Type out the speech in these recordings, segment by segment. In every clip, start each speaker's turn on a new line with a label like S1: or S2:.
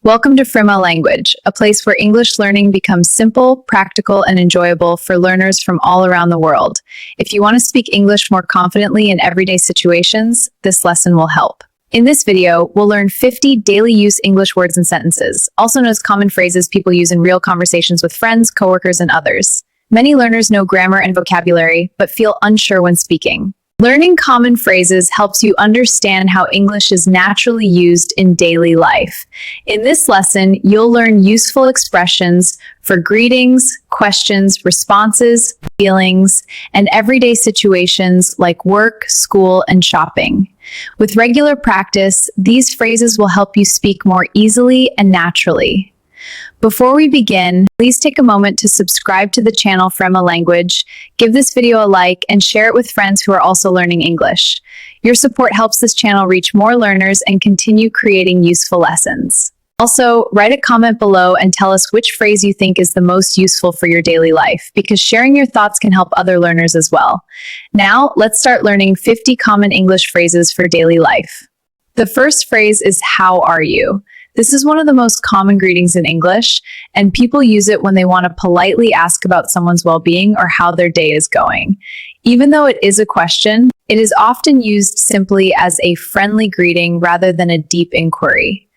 S1: Welcome to Frima Language, a place where English learning becomes simple, practical, and enjoyable for learners from all around the world. If you want to speak English more confidently in everyday situations, this lesson will help. In this video, we'll learn 50 daily use English words and sentences, also known as common phrases people use in real conversations with friends, coworkers, and others. Many learners know grammar and vocabulary, but feel unsure when speaking. Learning common phrases helps you understand how English is naturally used in daily life. In this lesson, you'll learn useful expressions for greetings, questions, responses, feelings, and everyday situations like work, school, and shopping. With regular practice, these phrases will help you speak more easily and naturally. Before we begin, please take a moment to subscribe to the channel Frima Language, give this video a like, and share it with friends who are also learning English. Your support helps this channel reach more learners and continue creating useful lessons. Also, write a comment below and tell us which phrase you think is the most useful for your daily life, because sharing your thoughts can help other learners as well. Now, let's start learning 50 common English phrases for daily life. The first phrase is, "How are you?" This is one of the most common greetings in English, and people use it when they want to politely ask about someone's well-being or how their day is going. Even though it is a question, it is often used simply as a friendly greeting rather than a deep inquiry.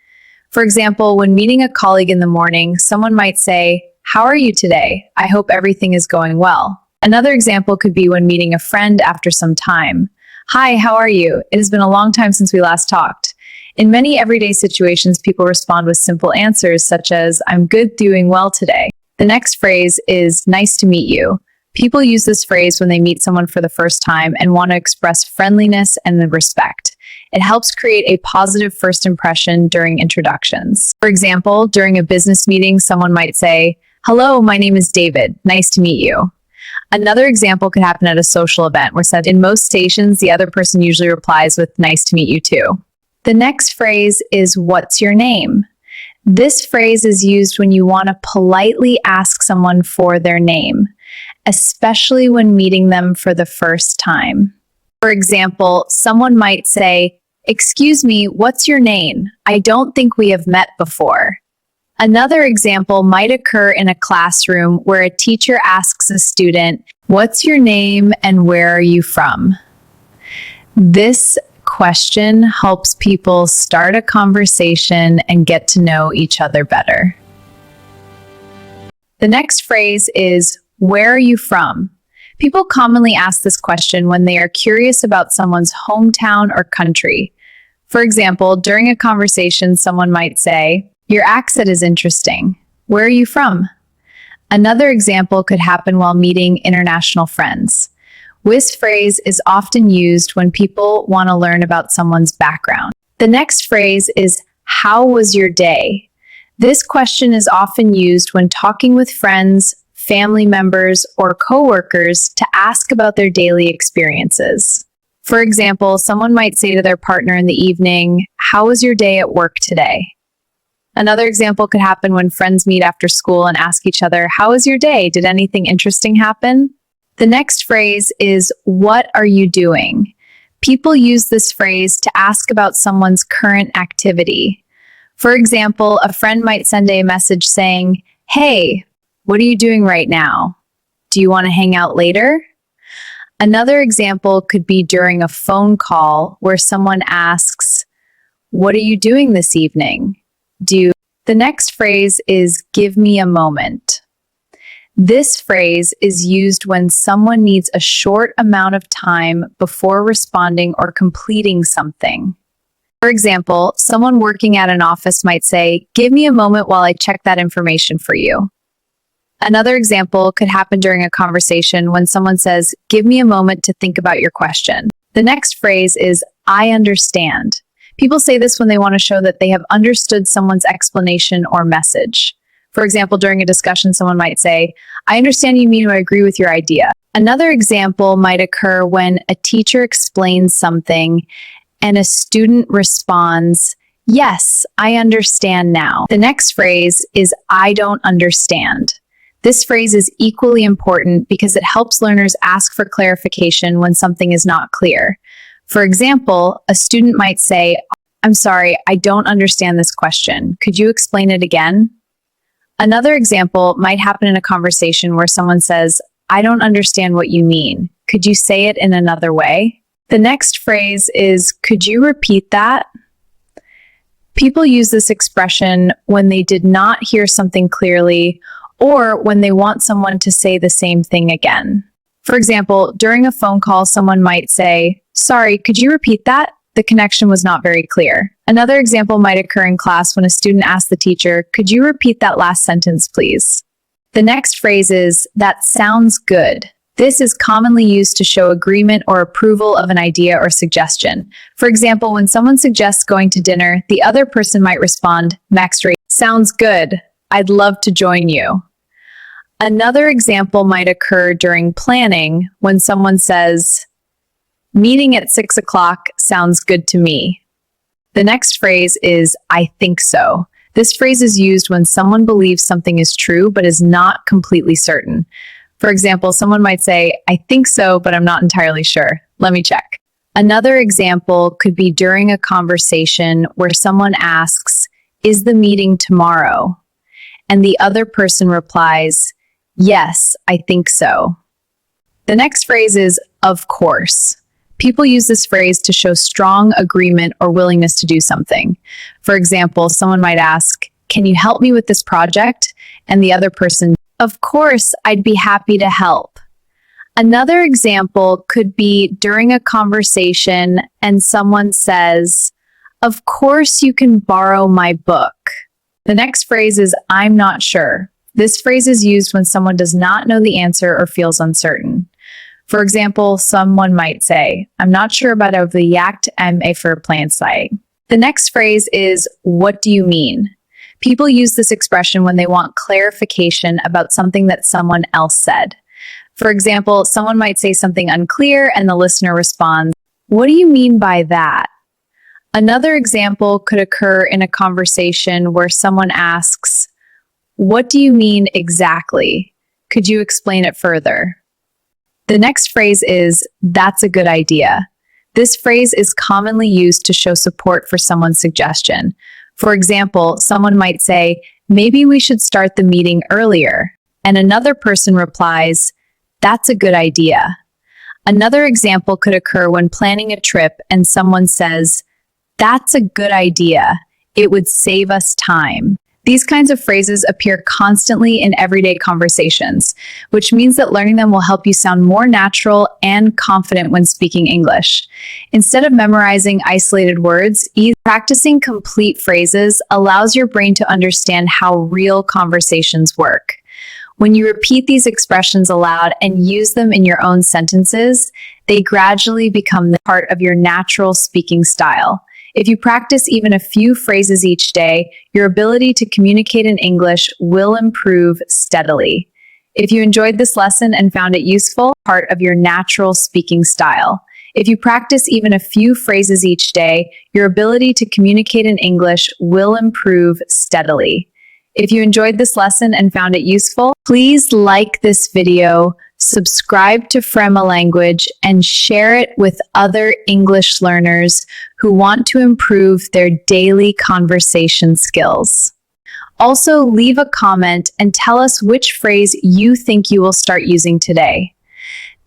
S1: For example, when meeting a colleague in the morning, someone might say, "How are you today? I hope everything is going well." Another example could be when meeting a friend after some time. "Hi, how are you? It has been a long time since we last talked." In many everyday situations, people respond with simple answers such as, "I'm good, doing well today." The next phrase is, "Nice to meet you." People use this phrase when they meet someone for the first time and want to express friendliness and respect. It helps create a positive first impression during introductions. For example, during a business meeting, someone might say, "Hello, my name is David. Nice to meet you." Another example could happen at a social event where said in most stations, the other person usually replies with, "Nice to meet you too." The next phrase is, "What's your name?" This phrase is used when you want to politely ask someone for their name, especially when meeting them for the first time. For example, someone might say, "Excuse me, what's your name? I don't think we have met before." Another example might occur in a classroom where a teacher asks a student, "What's your name and where are you from?" This question helps people start a conversation and get to know each other better. The next phrase is, "Where are you from?" People commonly ask this question when they are curious about someone's hometown or country. For example, during a conversation, someone might say, "Your accent is interesting. Where are you from?" Another example could happen while meeting international friends. This phrase is often used when people want to learn about someone's background. The next phrase is, "How was your day?" This question is often used when talking with friends, family members, or coworkers to ask about their daily experiences. For example, someone might say to their partner in the evening, "How was your day at work today?" Another example could happen when friends meet after school and ask each other, "How was your day? Did anything interesting happen?" The next phrase is, "What are you doing?" People use this phrase to ask about someone's current activity. For example, a friend might send a message saying, "Hey, what are you doing right now? Do you want to hang out later?" Another example could be during a phone call where someone asks, "What are you doing this evening? The next phrase is, "Give me a moment." This phrase is used when someone needs a short amount of time before responding or completing something. For example, someone working at an office might say, "Give me a moment while I check that information for you." Another example could happen during a conversation when someone says, "Give me a moment to think about your question." The next phrase is, "I understand." People say this when they want to show that they have understood someone's explanation or message. For example, during a discussion, someone might say, "I understand you mean I agree with your idea." Another example might occur when a teacher explains something and a student responds, "Yes, I understand now." The next phrase is, "I don't understand." This phrase is equally important because it helps learners ask for clarification when something is not clear. For example, a student might say, I'm sorry, I don't understand this question. Could you explain it again? Another example might happen in a conversation where someone says, I don't understand what you mean. Could you say it in another way? The next phrase is, could you repeat that? People use this expression when they did not hear something clearly or when they want someone to say the same thing again. For example, during a phone call, someone might say, sorry, could you repeat that? The connection was not very clear. Another example might occur in class when a student asks the teacher, could you repeat that last sentence, please? The next phrase is, that sounds good. This is commonly used to show agreement or approval of an idea or suggestion. For example, when someone suggests going to dinner, the other person might respond, Max rate, sounds good. I'd love to join you. Another example might occur during planning when someone says, meeting at 6 o'clock sounds good to me. The next phrase is, I think so. This phrase is used when someone believes something is true but is not completely certain. For example, someone might say, I think so, but I'm not entirely sure. Let me check. Another example could be during a conversation where someone asks, is the meeting tomorrow? And the other person replies, yes, I think so. The next phrase is, of course. People use this phrase to show strong agreement or willingness to do something. For example, someone might ask, can you help me with this project? And the other person, of course, I'd be happy to help. Another example could be during a conversation and someone says, of course you can borrow my book. The next phrase is, I'm not sure. This phrase is used when someone does not know the answer or feels uncertain. For example, someone might say, I'm not sure about of the yacht for plan site. The next phrase is, what do you mean? People use this expression when they want clarification about something that someone else said. For example, someone might say something unclear and the listener responds, what do you mean by that? Another example could occur in a conversation where someone asks, what do you mean exactly? Could you explain it further? The next phrase is, that's a good idea. This phrase is commonly used to show support for someone's suggestion. For example, someone might say, maybe we should start the meeting earlier. And another person replies, that's a good idea. Another example could occur when planning a trip and someone says, that's a good idea. It would save us time. These kinds of phrases appear constantly in everyday conversations, which means that learning them will help you sound more natural and confident when speaking English. Instead of memorizing isolated words, practicing complete phrases allows your brain to understand how real conversations work. When you repeat these expressions aloud and use them in your own sentences, they gradually become part of your natural speaking style. If you practice even a few phrases each day, your ability to communicate in English will improve steadily. If you enjoyed this lesson and found it useful, part of your natural speaking style. If you practice even a few phrases each day, your ability to communicate in English will improve steadily. If you enjoyed this lesson and found it useful, please like this video, subscribe to Frema Language, and share it with other English learners who want to improve their daily conversation skills. Also, leave a comment and tell us which phrase you think you will start using today.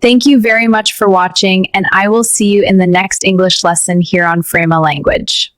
S1: Thank you very much for watching, and I will see you in the next English lesson here on Frema Language.